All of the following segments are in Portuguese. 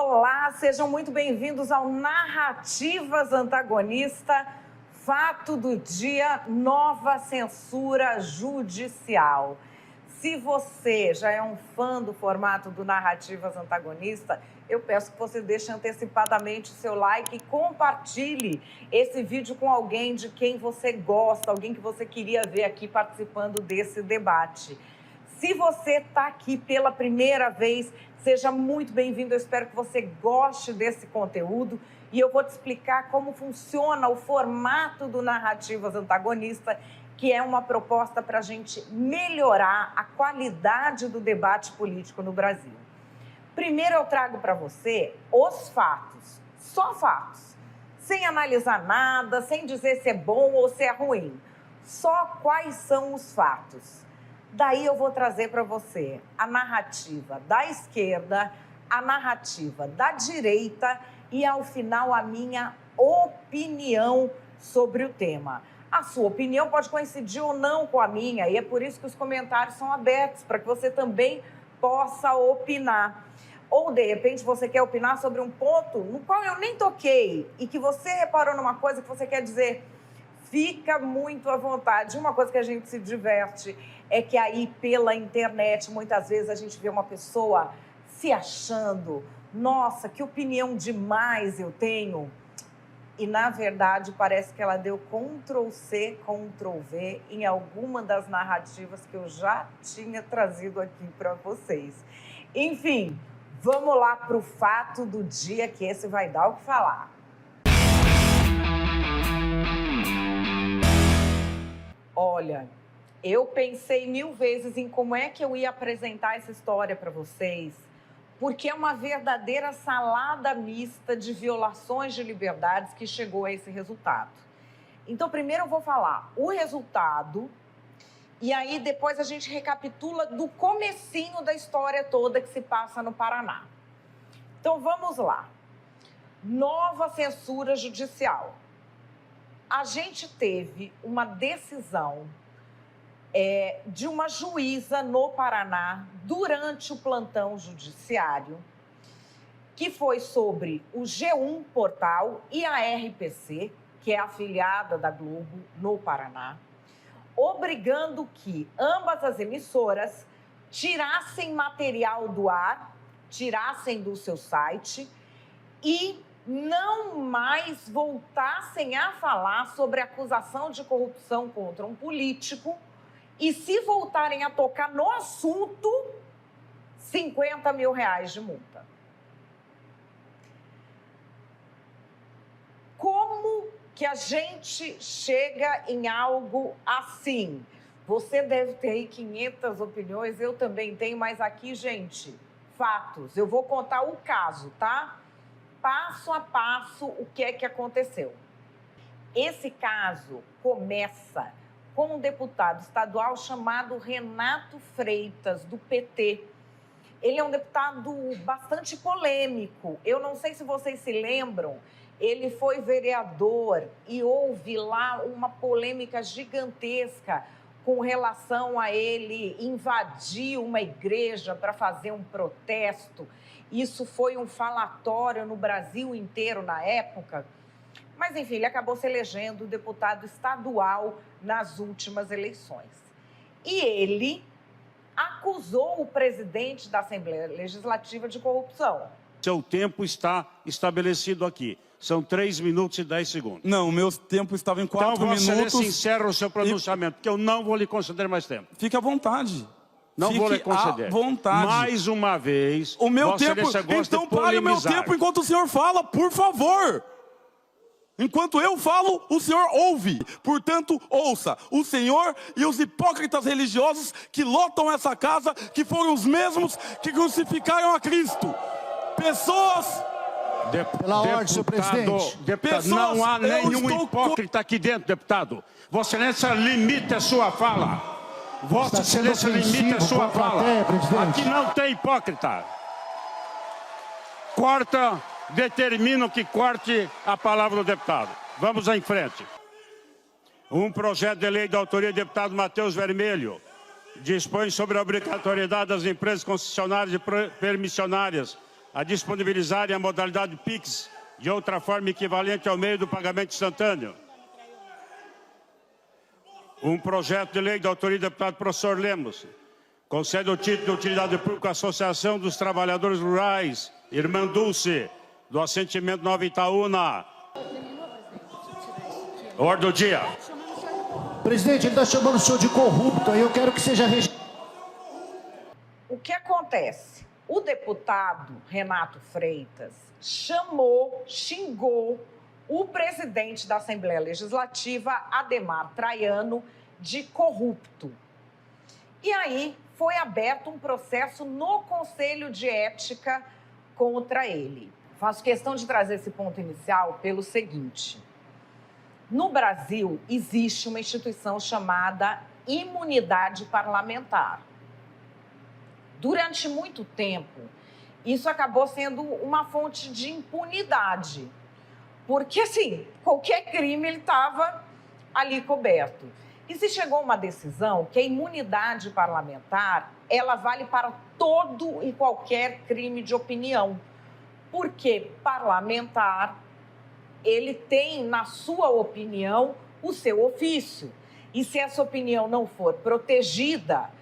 Olá, sejam muito bem-vindos ao Narrativas Antagonista. Fato do dia, nova censura judicial. Se você já é um fã do formato do Narrativas Antagonista, eu peço que você deixe antecipadamente o seu like e compartilhe esse vídeo com alguém de quem você gosta, alguém que você queria ver aqui participando desse debate. Se você está aqui pela primeira vez, seja muito bem-vindo. Eu espero que você goste desse conteúdo e eu vou te explicar como funciona o formato do Narrativas Antagonista, que é uma proposta para a gente melhorar a qualidade do debate político no Brasil. Primeiro eu trago para você os fatos, só fatos, sem analisar nada, sem dizer se é bom ou se é ruim. Só quais são os fatos. Daí eu vou trazer para você a narrativa da esquerda, a narrativa da direita e, ao final, a minha opinião sobre o tema. A sua opinião pode coincidir ou não com a minha, e é por isso que os comentários são abertos, para que você também possa opinar. Ou, de repente, você quer opinar sobre um ponto no qual eu nem toquei e que você reparou numa coisa que você quer dizer. Fica muito à vontade. Uma coisa que a gente se diverte é que aí pela internet, muitas vezes a gente vê uma pessoa se achando, nossa, que opinião demais eu tenho. E, na verdade, parece que ela deu Ctrl+C, Ctrl+V em alguma das narrativas que eu já tinha trazido aqui para vocês. Enfim, vamos lá para o fato do dia, que esse vai dar o que falar. Olha, eu pensei 1000 vezes em como é que eu ia apresentar essa história para vocês, porque é uma verdadeira salada mista de violações de liberdades que chegou a esse resultado. Então, primeiro eu vou falar o resultado, e aí depois a gente recapitula do comecinho da história toda que se passa no Paraná. Então, vamos lá. Nova censura judicial. A gente teve uma decisão de uma juíza no Paraná durante o plantão judiciário, que foi sobre o G1 Portal e a RPC, que é afiliada da Globo no Paraná, obrigando que ambas as emissoras tirassem material do ar, tirassem do seu site e não mais voltassem a falar sobre acusação de corrupção contra um político e, se voltarem a tocar no assunto, R$50 mil de multa. Como que a gente chega em algo assim? Você deve ter aí 500 opiniões, eu também tenho, mas aqui, gente, fatos. Eu vou contar o caso, tá? Passo a passo, o que é que aconteceu. Esse caso começa com um deputado estadual chamado Renato Freitas, do PT. Ele é um deputado bastante polêmico. Eu não sei se vocês se lembram, ele foi vereador e houve lá uma polêmica gigantesca com relação a ele invadir uma igreja para fazer um protesto. Isso foi um falatório no Brasil inteiro na época. Mas, enfim, ele acabou se elegendo deputado estadual nas últimas eleições. E ele acusou o presidente da Assembleia Legislativa de corrupção. Seu tempo está estabelecido aqui. São 3 minutos e 10 segundos. Não, o meu tempo estava em 4 minutos. Então, Vossa Excelência encerra o seu pronunciamento, porque eu não vou lhe conceder mais tempo. Fique à vontade. Não vou lhe conceder. À vontade. Mais uma vez, o meu Vossa tempo. Excelência gosta Então de pare o meu polemizar. tempo enquanto o senhor fala, por favor. Enquanto eu falo, o senhor ouve. Portanto, ouça. O senhor e os hipócritas religiosos que lotam essa casa, que foram os mesmos que crucificaram a Cristo. Pessoas... Pela ordem, senhor presidente. Deputado, não há nenhum hipócrita aqui dentro, deputado. Vossa Excelência limite a sua fala. Vossa Excelência limite a sua fala. Aqui não tem hipócrita. Corta, determino que corte a palavra do deputado. Vamos em frente. Um projeto de lei da autoria do deputado Matheus Vermelho dispõe sobre a obrigatoriedade das empresas concessionárias e permissionárias a disponibilizarem a modalidade PIX de outra forma equivalente ao meio do pagamento instantâneo. Um projeto de lei da autoria do deputado professor Lemos concede o título de utilidade pública à Associação dos Trabalhadores Rurais, Irmã Dulce, do assentimento Nova Itaúna. Ordem do dia. Presidente, ele está chamando o senhor de corrupto, aí eu quero que seja... O que acontece? O deputado Renato Freitas xingou o presidente da Assembleia Legislativa, Adhemar Traiano, de corrupto. E aí foi aberto um processo no Conselho de Ética contra ele. Faço questão de trazer esse ponto inicial pelo seguinte. No Brasil, existe uma instituição chamada imunidade parlamentar. Durante muito tempo, isso acabou sendo uma fonte de impunidade. Porque, assim, qualquer crime ele estava ali coberto. E se chegou a uma decisão que a imunidade parlamentar, ela vale para todo e qualquer crime de opinião. Porque parlamentar, ele tem, na sua opinião, o seu ofício. E se essa opinião não for protegida,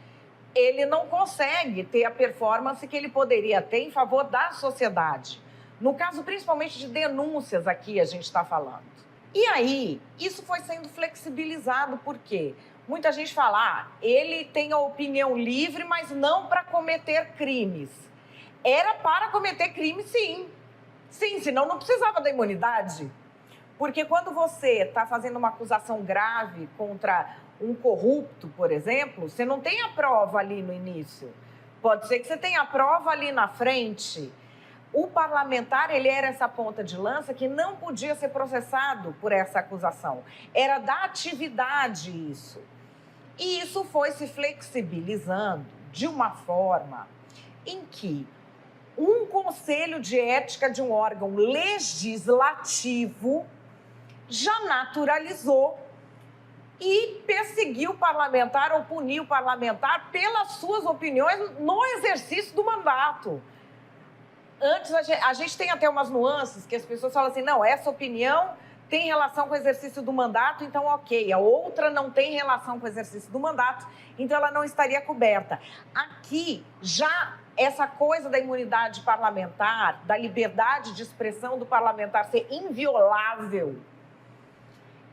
ele não consegue ter a performance que ele poderia ter em favor da sociedade. No caso, principalmente de denúncias aqui, a gente está falando. E aí, isso foi sendo flexibilizado, por quê? Muita gente fala, ele tem a opinião livre, mas não para cometer crimes. Era para cometer crimes, sim. Sim, senão não precisava da imunidade. Porque quando você está fazendo uma acusação grave contra um corrupto, por exemplo, você não tem a prova ali no início. Pode ser que você tenha a prova ali na frente. O parlamentar, ele era essa ponta de lança que não podia ser processado por essa acusação. Era da atividade isso. E isso foi se flexibilizando de uma forma em que um conselho de ética de um órgão legislativo já naturalizou e perseguiu o parlamentar ou puniu o parlamentar pelas suas opiniões no exercício do mandato. Antes, a gente tem até umas nuances que as pessoas falam assim, não, essa opinião tem relação com o exercício do mandato, então ok. A outra não tem relação com o exercício do mandato, então ela não estaria coberta. Aqui, já essa coisa da imunidade parlamentar, da liberdade de expressão do parlamentar ser inviolável,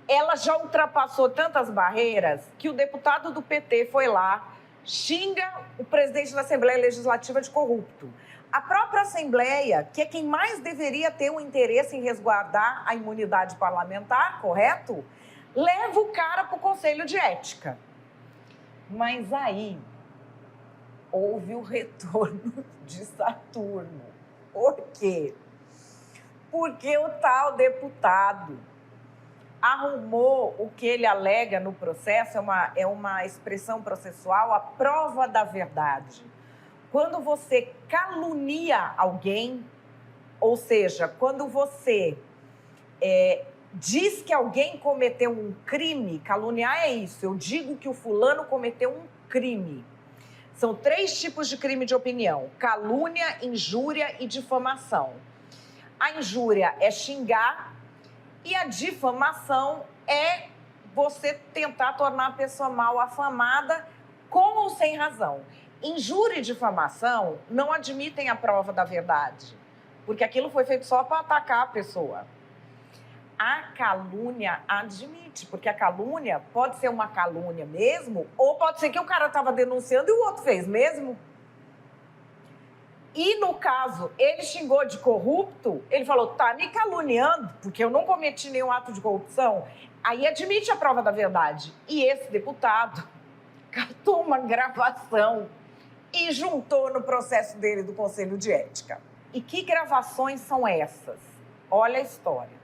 ela já ultrapassou tantas barreiras que o deputado do PT foi lá, xinga o presidente da Assembleia Legislativa de corrupto. A própria Assembleia, que é quem mais deveria ter um interesse em resguardar a imunidade parlamentar, correto? Leva o cara para o Conselho de Ética. Mas aí houve o retorno de Saturno. Por quê? Porque o tal deputado arrumou o que ele alega no processo, é uma expressão processual, a prova da verdade. Quando você calunia alguém, ou seja, quando você diz que alguém cometeu um crime, caluniar é isso, eu digo que o fulano cometeu um crime. São 3 tipos de crime de opinião: calúnia, injúria e difamação. A injúria é xingar e a difamação é você tentar tornar a pessoa mal afamada com ou sem razão. Injúria e difamação não admitem a prova da verdade, porque aquilo foi feito só para atacar a pessoa. A calúnia admite, porque a calúnia pode ser uma calúnia mesmo, ou pode ser que o cara estava denunciando e o outro fez mesmo. E no caso, ele xingou de corrupto, ele falou, tá me caluniando, porque eu não cometi nenhum ato de corrupção. Aí admite a prova da verdade. E esse deputado catou uma gravação e juntou no processo dele do Conselho de Ética. E que gravações são essas? Olha a história.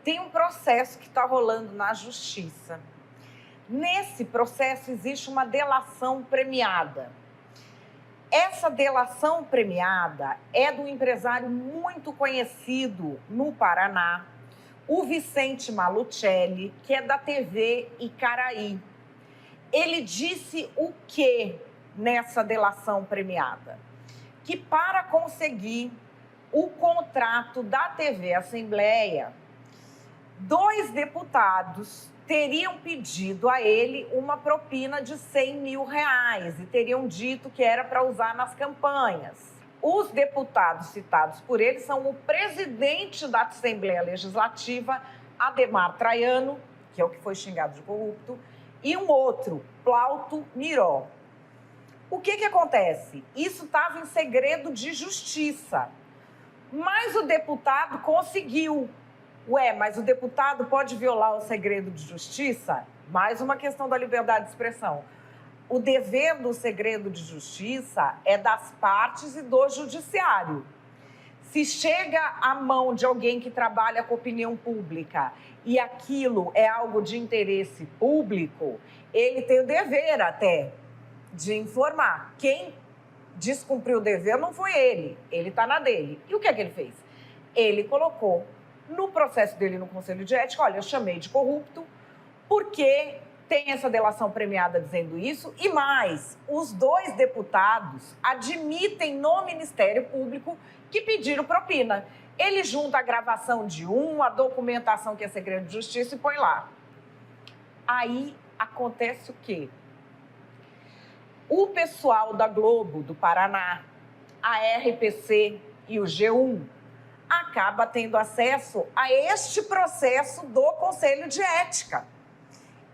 Tem um processo que está rolando na Justiça. Nesse processo existe uma delação premiada. Essa delação premiada é do empresário muito conhecido no Paraná, o Vicente Malucelli, que é da TV Icaraí. Ele disse o quê nessa delação premiada? Que para conseguir o contrato da TV Assembleia, 2 deputados teriam pedido a ele uma propina de R$100 mil e teriam dito que era para usar nas campanhas. Os deputados citados por ele são o presidente da Assembleia Legislativa, Adhemar Traiano, que é o que foi xingado de corrupto, e um outro, Plauto Miró. O que acontece? Isso estava em segredo de justiça, mas o deputado conseguiu. Ué, mas o deputado pode violar o segredo de justiça? Mais uma questão da liberdade de expressão. O dever do segredo de justiça é das partes e do judiciário. Se chega à mão de alguém que trabalha com opinião pública e aquilo é algo de interesse público, ele tem o dever até de informar. Quem descumpriu o dever não foi ele está na dele. E o que é que ele fez? Ele colocou no processo dele no Conselho de Ética, olha, eu chamei de corrupto porque tem essa delação premiada dizendo isso, e mais, os 2 deputados admitem no Ministério Público que pediram propina. Ele junta a gravação de a documentação que é segredo de justiça e põe lá. Aí acontece o quê? O pessoal da Globo, do Paraná, a RPC e o G1 acaba tendo acesso a este processo do Conselho de Ética.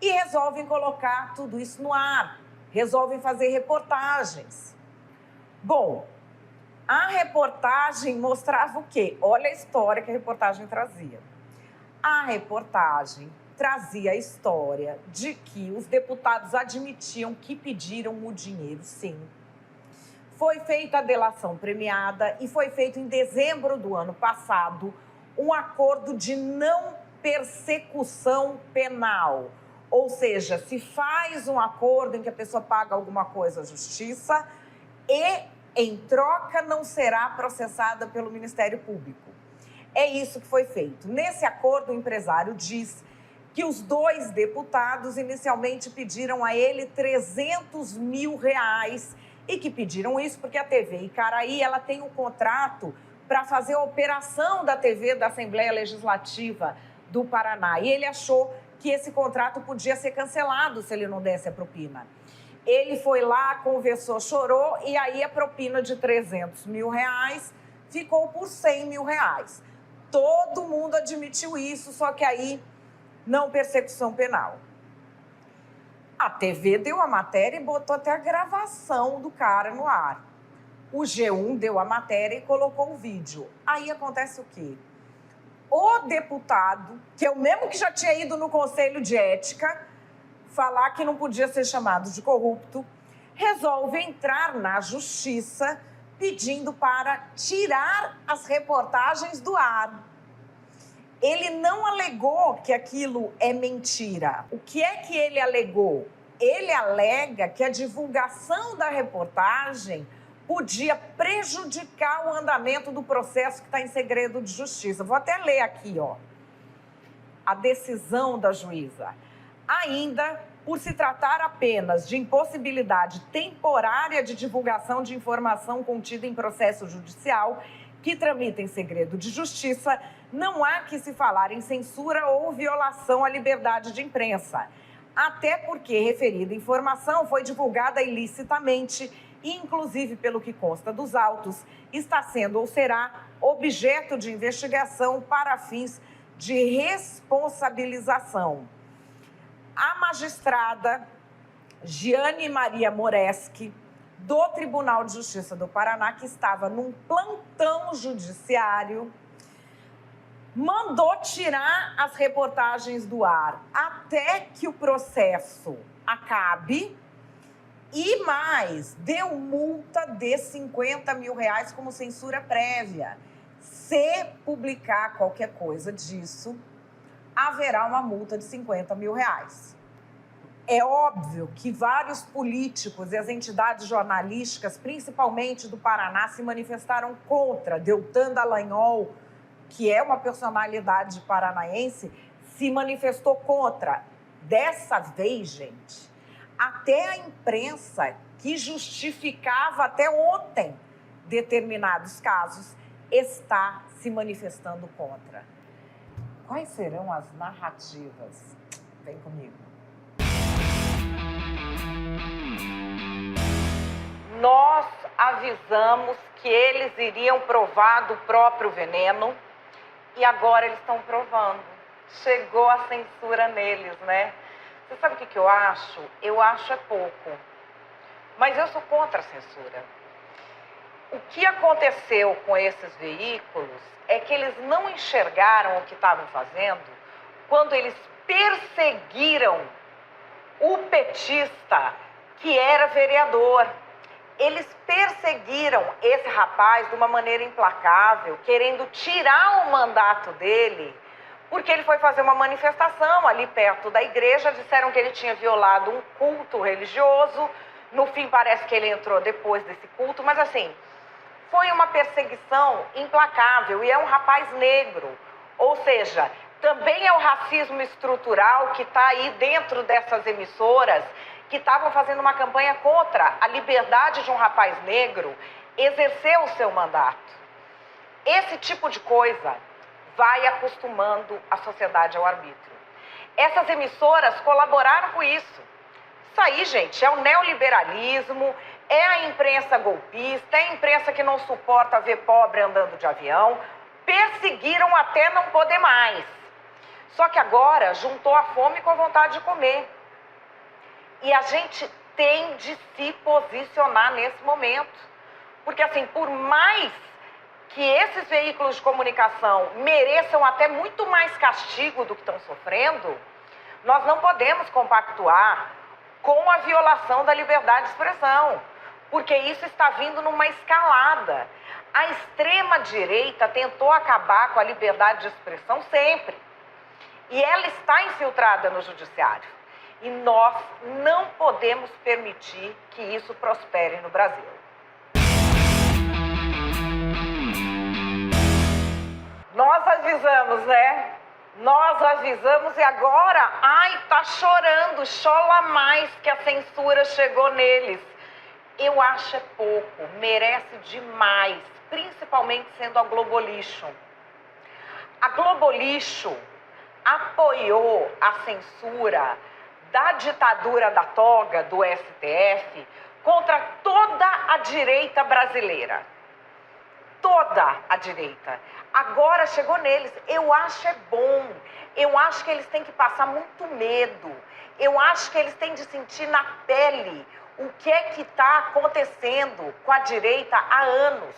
E resolvem colocar tudo isso no ar, resolvem fazer reportagens. Bom, a reportagem mostrava o quê? Olha a história que a reportagem trazia. A reportagem trazia a história de que os deputados admitiam que pediram o dinheiro, sim. Foi feita a delação premiada e foi feito em dezembro do ano passado um acordo de não persecução penal. Ou seja, se faz um acordo em que a pessoa paga alguma coisa à justiça e, em troca, não será processada pelo Ministério Público. É isso que foi feito. Nesse acordo, o empresário diz que os 2 deputados inicialmente pediram a ele R$300 mil e que pediram isso porque a TV Icaraí ela tem um contrato para fazer a operação da TV da Assembleia Legislativa do Paraná. E ele achou que esse contrato podia ser cancelado se ele não desse a propina. Ele foi lá, conversou, chorou, e aí a propina de R$300 mil ficou por R$100 mil. Todo mundo admitiu isso, só que aí não persecução penal. A TV deu a matéria e botou até a gravação do cara no ar. O G1 deu a matéria e colocou o vídeo. Aí acontece o quê? O deputado, que é o mesmo que já tinha ido no Conselho de Ética, falar que não podia ser chamado de corrupto, resolve entrar na justiça pedindo para tirar as reportagens do ar. Ele não alegou que aquilo é mentira. O que é que ele alegou? Ele alega que a divulgação da reportagem podia prejudicar o andamento do processo que está em segredo de justiça. Vou até ler aqui, ó, a decisão da juíza. Ainda, por se tratar apenas de impossibilidade temporária de divulgação de informação contida em processo judicial que tramita em segredo de justiça, não há que se falar em censura ou violação à liberdade de imprensa, até porque referida informação foi divulgada ilicitamente e, inclusive, pelo que consta dos autos, está sendo ou será objeto de investigação para fins de responsabilização. A magistrada Giane Maria Moreschi, do Tribunal de Justiça do Paraná, que estava num plantão judiciário, mandou tirar as reportagens do ar até que o processo acabe e mais, deu multa de R$50 mil como censura prévia. Se publicar qualquer coisa disso, haverá uma multa de R$50 mil. É óbvio que vários políticos e as entidades jornalísticas, principalmente do Paraná, se manifestaram contra. Deltan Dallagnol, que é uma personalidade paranaense, se manifestou contra. Dessa vez, gente, até a imprensa, que justificava até ontem determinados casos, está se manifestando contra. Quais serão as narrativas? Vem comigo. Nós avisamos que eles iriam provar do próprio veneno e agora eles estão provando. Chegou a censura neles, né? Você sabe o que eu acho? Eu acho é pouco. Mas eu sou contra a censura. O que aconteceu com esses veículos é que eles não enxergaram o que estavam fazendo quando eles perseguiram o petista que era vereador. Eles perseguiram esse rapaz de uma maneira implacável, querendo tirar o mandato dele, porque ele foi fazer uma manifestação ali perto da igreja, disseram que ele tinha violado um culto religioso. No fim, parece que ele entrou depois desse culto, mas assim, foi uma perseguição implacável e é um rapaz negro. Ou seja, também é o racismo estrutural que está aí dentro dessas emissoras que estavam fazendo uma campanha contra a liberdade de um rapaz negro exercer o seu mandato. Esse tipo de coisa vai acostumando a sociedade ao arbítrio. Essas emissoras colaboraram com isso. Isso aí, gente, é o neoliberalismo, é a imprensa golpista, é a imprensa que não suporta ver pobre andando de avião. Perseguiram até não poder mais. Só que agora juntou a fome com a vontade de comer. E a gente tem de se posicionar nesse momento. Porque assim, por mais que esses veículos de comunicação mereçam até muito mais castigo do que estão sofrendo, nós não podemos compactuar com a violação da liberdade de expressão, porque isso está vindo numa escalada. A extrema-direita tentou acabar com a liberdade de expressão sempre. E ela está infiltrada no judiciário. E nós não podemos permitir que isso prospere no Brasil. Nós avisamos, né? Nós avisamos e agora, tá chorando, chola mais que a censura chegou neles. Eu acho é pouco, merece demais, principalmente sendo a Globolixo. A Globolixo apoiou a censura da ditadura da toga, do STF, contra toda a direita brasileira. Toda a direita. Agora chegou neles. Eu acho é bom. Eu acho que eles têm que passar muito medo. Eu acho que eles têm de sentir na pele o que é que está acontecendo com a direita há anos.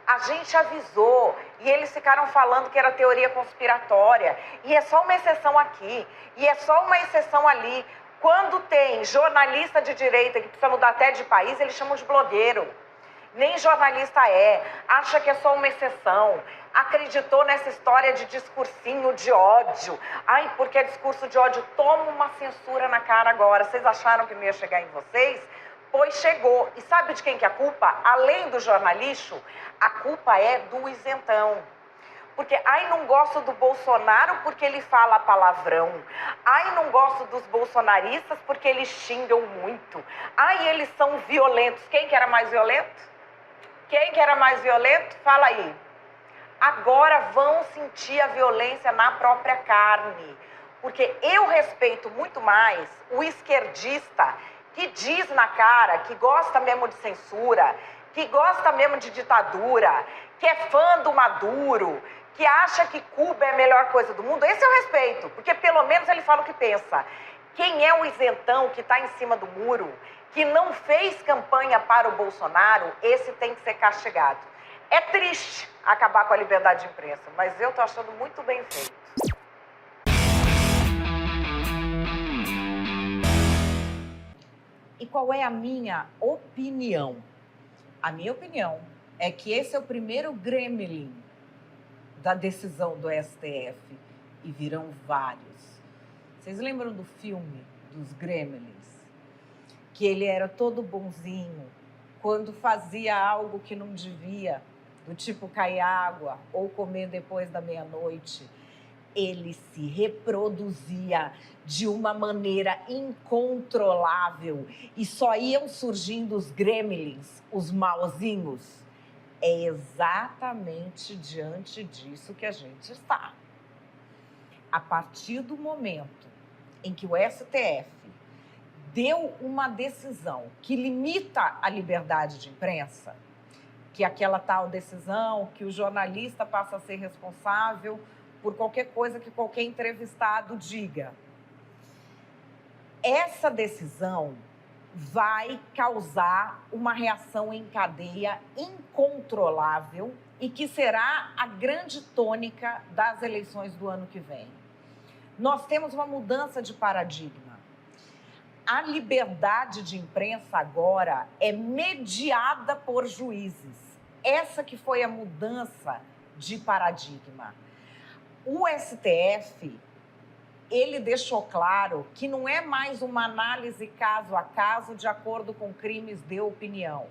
A gente avisou e eles ficaram falando que era teoria conspiratória. E é só uma exceção aqui, e é só uma exceção ali. Quando tem jornalista de direita que precisa mudar até de país, eles chamam de blogueiro. Nem jornalista é, acha que é só uma exceção. Acreditou nessa história de discursinho de ódio. Porque é discurso de ódio. Toma uma censura na cara agora. Vocês acharam que não ia chegar em vocês? Pois chegou. E sabe de quem que é a culpa? Além do jornalixo, a culpa é do isentão. Porque, não gosto do Bolsonaro porque ele fala palavrão. Não gosto dos bolsonaristas porque eles xingam muito. Eles são violentos. Quem que era mais violento? Quem que era mais violento? Fala aí. Agora vão sentir a violência na própria carne. Porque eu respeito muito mais o esquerdista que diz na cara que gosta mesmo de censura, que gosta mesmo de ditadura, que é fã do Maduro, que acha que Cuba é a melhor coisa do mundo. Esse eu respeito, porque pelo menos ele fala o que pensa. Quem é o isentão que está em cima do muro, que não fez campanha para o Bolsonaro, esse tem que ser castigado. É triste acabar com a liberdade de imprensa, mas eu estou achando muito bem feito. E qual é a minha opinião? A minha opinião é que esse é o primeiro gremlin da decisão do STF e virão vários. Vocês lembram do filme dos Gremlins? Que ele era todo bonzinho quando fazia algo que não devia, do tipo cair água ou comer depois da meia-noite. Ele se reproduzia de uma maneira incontrolável e só iam surgindo os gremlins, os mauzinhos, É exatamente diante disso que a gente está. A partir do momento em que o STF deu uma decisão que limita a liberdade de imprensa, que é aquela tal decisão que o jornalista passa a ser responsável por qualquer coisa que qualquer entrevistado diga. Essa decisão vai causar uma reação em cadeia incontrolável e que será a grande tônica das eleições do ano que vem. Nós temos uma mudança de paradigma. A liberdade de imprensa agora é mediada por juízes. Essa que foi a mudança de paradigma. O STF, ele deixou claro que não é mais uma análise caso a caso de acordo com crimes de opinião.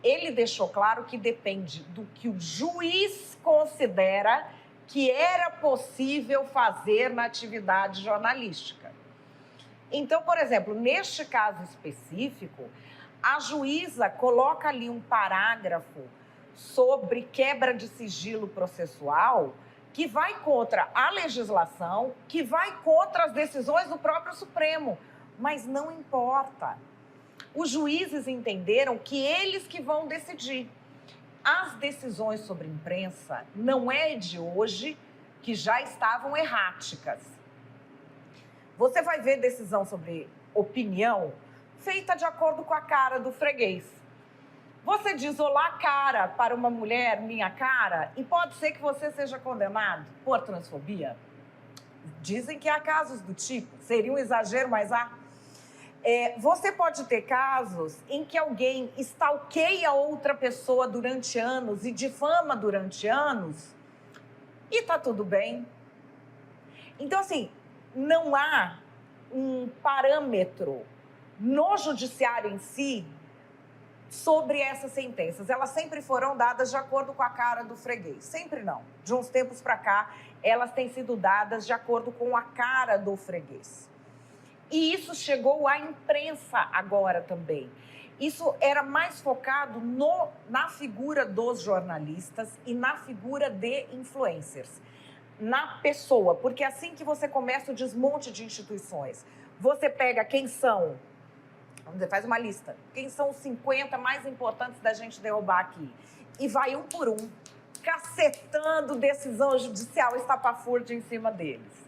Ele deixou claro que depende do que o juiz considera que era possível fazer na atividade jornalística. Então, por exemplo, neste caso específico, a juíza coloca ali um parágrafo sobre quebra de sigilo processual que vai contra a legislação, que vai contra as decisões do próprio Supremo. Mas não importa. Os juízes entenderam que eles que vão decidir. As decisões sobre imprensa não é de hoje, que já estavam erráticas. Você vai ver decisão sobre opinião feita de acordo com a cara do freguês. Você diz olá cara para uma mulher, minha cara, e pode ser que você seja condenado por transfobia. Dizem que há casos do tipo, seria um exagero, mas há. Você pode ter casos em que alguém stalkeia outra pessoa durante anos e difama durante anos e tá tudo bem. Então, assim, não há um parâmetro no judiciário em si sobre essas sentenças. Elas sempre foram dadas de acordo com a cara do freguês. Sempre não. De uns tempos para cá, elas têm sido dadas de acordo com a cara do freguês. E isso chegou à imprensa agora também. Isso era mais focado na figura dos jornalistas e na figura de influencers. Na pessoa, porque é assim que você começa o desmonte de instituições. Você pega quem são, vamos dizer, faz uma lista, quem são os 50 mais importantes da gente derrubar aqui. E vai um por um, cacetando decisão judicial estapafúrdia em cima deles.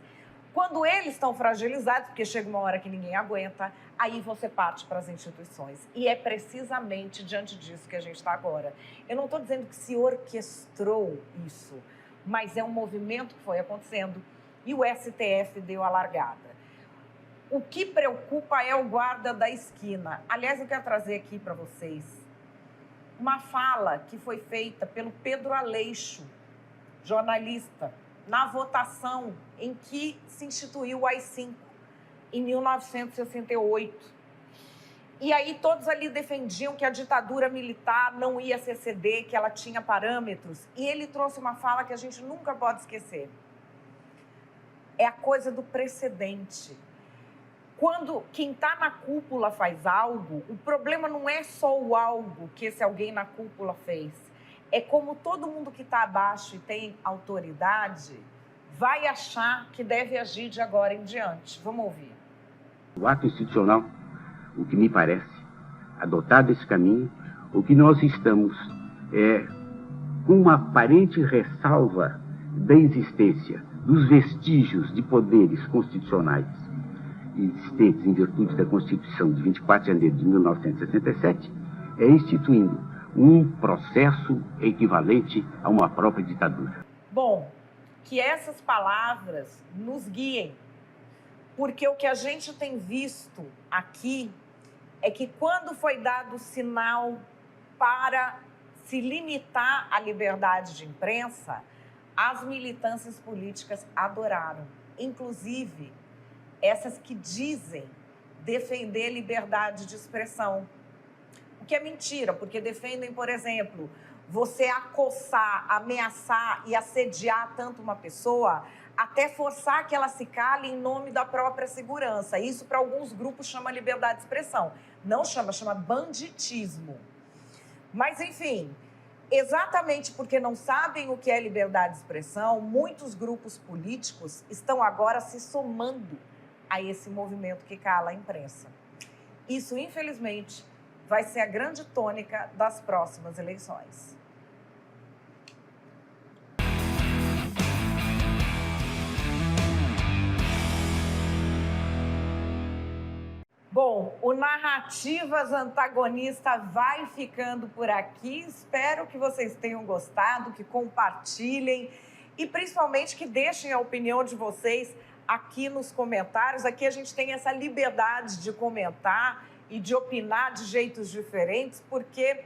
Quando eles estão fragilizados, porque chega uma hora que ninguém aguenta, aí você parte para as instituições. E é precisamente diante disso que a gente está agora. Eu não estou dizendo que se orquestrou isso, mas é um movimento que foi acontecendo e o STF deu a largada. O que preocupa é o guarda da esquina. Aliás, eu quero trazer aqui para vocês uma fala que foi feita pelo Pedro Aleixo, jornalista, na votação em que se instituiu o AI-5, em 1968. E aí todos ali defendiam que a ditadura militar não ia se exceder, que ela tinha parâmetros. E ele trouxe uma fala que a gente nunca pode esquecer. É a coisa do precedente. Quando quem está na cúpula faz algo, o problema não é só o algo que esse alguém na cúpula fez. É como todo mundo que está abaixo e tem autoridade vai achar que deve agir de agora em diante. Vamos ouvir. O ato institucional, o que me parece, adotado esse caminho, o que nós estamos com uma aparente ressalva da existência dos vestígios de poderes constitucionais existentes em virtude da Constituição de 24 de janeiro de 1967, é instituindo um processo equivalente a uma própria ditadura. Bom, que essas palavras nos guiem, porque o que a gente tem visto aqui é que quando foi dado o sinal para se limitar a liberdade de imprensa, as militâncias políticas adoraram, inclusive essas que dizem defender liberdade de expressão. O que é mentira, porque defendem, por exemplo, você acossar, ameaçar e assediar tanto uma pessoa até forçar que ela se cale em nome da própria segurança. Isso, para alguns grupos, chama liberdade de expressão. Não chama banditismo. Mas, enfim, Exatamente porque não sabem o que é liberdade de expressão, muitos grupos políticos estão agora se somando a esse movimento que cala a imprensa. Isso, infelizmente, vai ser a grande tônica das próximas eleições. Bom, o Narrativas Antagonista vai ficando por aqui. Espero que vocês tenham gostado, que compartilhem e principalmente que deixem a opinião de vocês aqui nos comentários. Aqui a gente tem essa liberdade de comentar e de opinar de jeitos diferentes, porque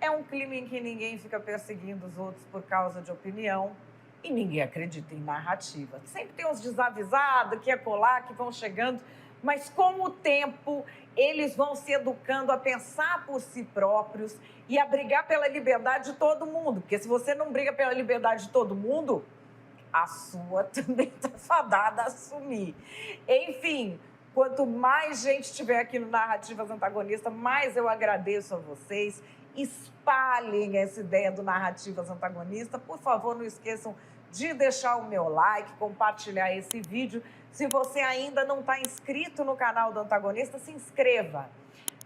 é um clima em que ninguém fica perseguindo os outros por causa de opinião e ninguém acredita em narrativa. Sempre tem uns desavisados que é colar, que vão chegando, mas com o tempo eles vão se educando a pensar por si próprios e a brigar pela liberdade de todo mundo. Porque se você não briga pela liberdade de todo mundo, a sua também está fadada a sumir. Enfim, quanto mais gente estiver aqui no Narrativas Antagonistas, mais eu agradeço a vocês. Espalhem essa ideia do Narrativas Antagonistas. Por favor, não esqueçam de deixar o meu like, compartilhar esse vídeo. Se você ainda não está inscrito no canal do Antagonista, se inscreva.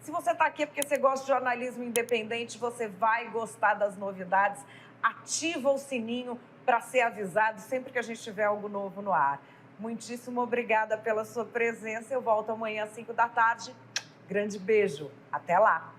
Se você está aqui porque você gosta de jornalismo independente, você vai gostar das novidades. Ativa o sininho para ser avisado sempre que a gente tiver algo novo no ar. Muitíssimo obrigada pela sua presença. Eu volto amanhã às 5 da tarde. Grande beijo. Até lá.